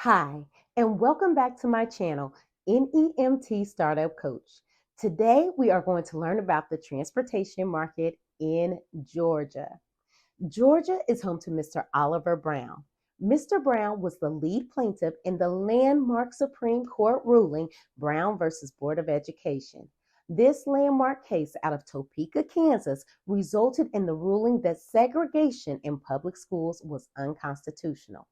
Hi, and welcome back to my channel, NEMT Startup Coach. Today, we are going to learn about the transportation market in Georgia. Georgia is home to Mr. Oliver Brown. Mr. Brown was the lead plaintiff in the landmark Supreme Court ruling Brown versus Board of Education. This landmark case out of Topeka, Kansas, resulted in the ruling that segregation in public schools was unconstitutional.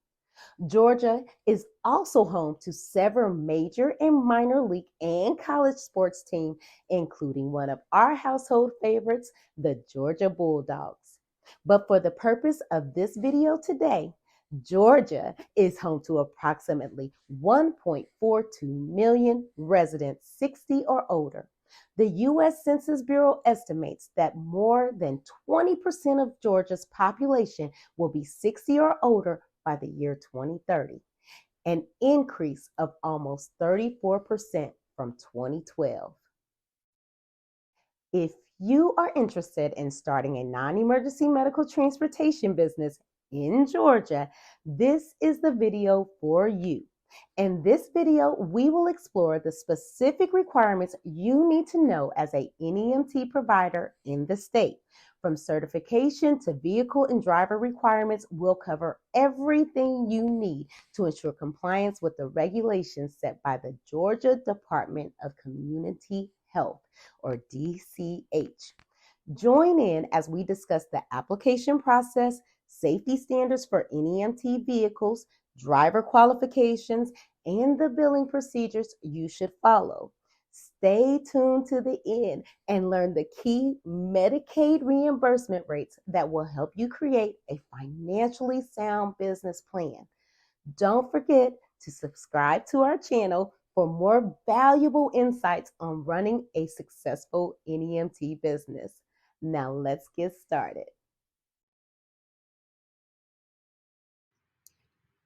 Georgia is also home to several major and minor league and college sports teams, including one of our household favorites, the Georgia Bulldogs. But for the purpose of this video today, Georgia is home to approximately 1.42 million residents 60 or older. The U.S. Census Bureau estimates that more than 20% of Georgia's population will be 60 or older by the year 2030, an increase of almost 34% from 2012. If you are interested in starting a non-emergency medical transportation business in Georgia, this is the video for you. In this video, we will explore the specific requirements you need to know as a NEMT provider in the state. From certification to vehicle and driver requirements, we'll cover everything you need to ensure compliance with the regulations set by the Georgia Department of Community Health, or DCH. Join in as we discuss the application process, safety standards for NEMT vehicles, driver qualifications, and the billing procedures you should follow. Stay tuned to the end and learn the key Medicaid reimbursement rates that will help you create a financially sound business plan. Don't forget to subscribe to our channel for more valuable insights on running a successful NEMT business. Now let's get started.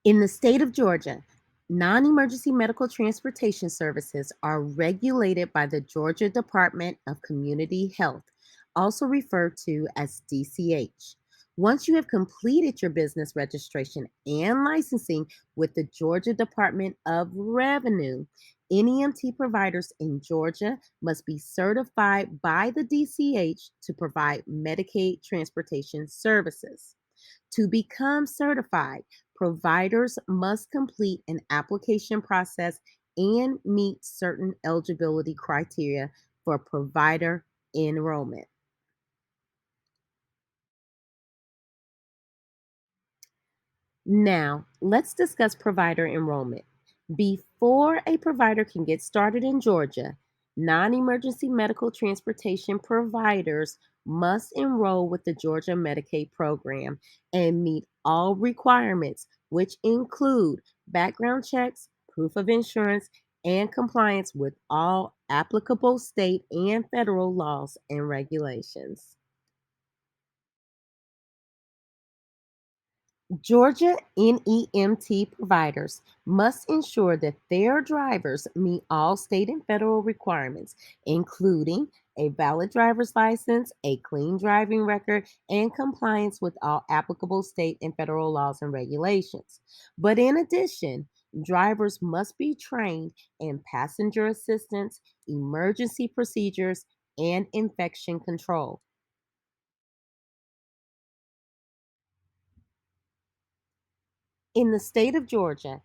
In the state of Georgia, non-emergency medical transportation services are regulated by the Georgia Department of Community Health, also referred to as DCH. Once you have completed your business registration and licensing with the Georgia Department of Revenue, NEMT providers in Georgia must be certified by the DCH to provide Medicaid transportation services. To become certified, providers must complete an application process and meet certain eligibility criteria for provider enrollment. Now, let's discuss provider enrollment. Before a provider can get started in Georgia, non emergency medical transportation providers must enroll with the Georgia Medicaid program and meet all requirements, which include background checks, proof of insurance, and compliance with all applicable state and federal laws and regulations. Georgia NEMT providers must ensure that their drivers meet all state and federal requirements, including a valid driver's license, a clean driving record, and compliance with all applicable state and federal laws and regulations. But in addition, drivers must be trained in passenger assistance, emergency procedures, and infection control. In the state of Georgia,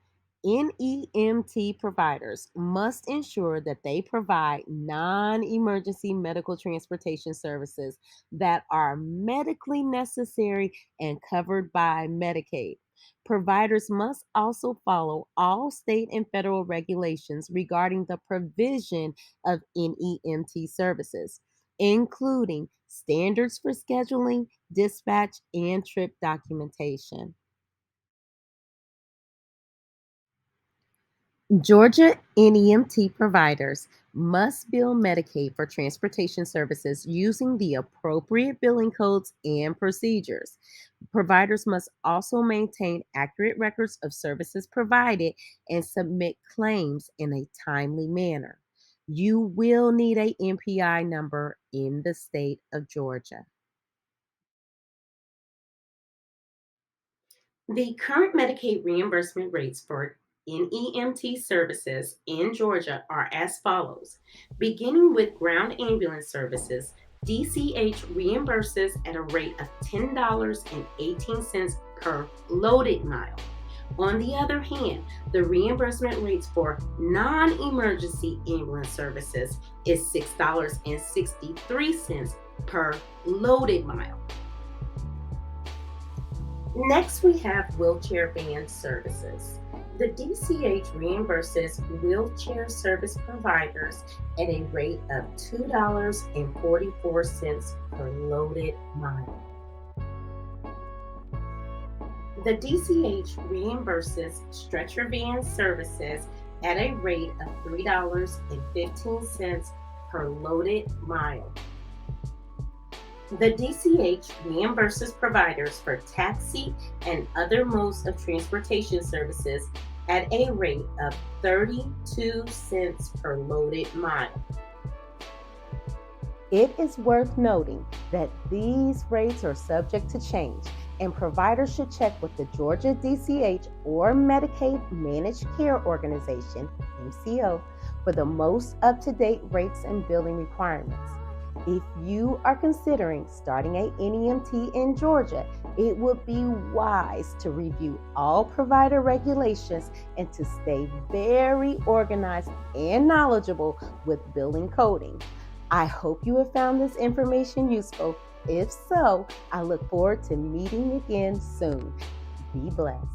NEMT providers must ensure that they provide non emergency medical transportation services that are medically necessary and covered by Medicaid. Providers must also follow all state and federal regulations regarding the provision of NEMT services, including standards for scheduling, dispatch, and trip documentation. Georgia NEMT providers must bill Medicaid for transportation services using the appropriate billing codes and procedures. Providers must also maintain accurate records of services provided and submit claims in a timely manner. You will need a MPI number in the state of Georgia. The current Medicaid reimbursement rates for NEMT services in Georgia are as follows. Beginning with ground ambulance services, DCH reimburses at a rate of $10.18 per loaded mile. On the other hand, the reimbursement rates for non-emergency ambulance services is $6.63 per loaded mile. Next, we have wheelchair van services. The DCH reimburses wheelchair service providers at a rate of $2.44 per loaded mile. The DCH reimburses stretcher van services at a rate of $3.15 per loaded mile. The DCH reimburses providers for taxi and other modes of transportation services at a rate of 32 cents per loaded mile. It is worth noting that these rates are subject to change, and providers should check with the Georgia DCH or Medicaid Managed Care Organization, MCO, for the most up-to-date rates and billing requirements. If you are considering starting a NEMT in Georgia, it would be wise to review all provider regulations and to stay very organized and knowledgeable with billing coding. I hope you have found this information useful. If so, I look forward to meeting again soon. Be blessed.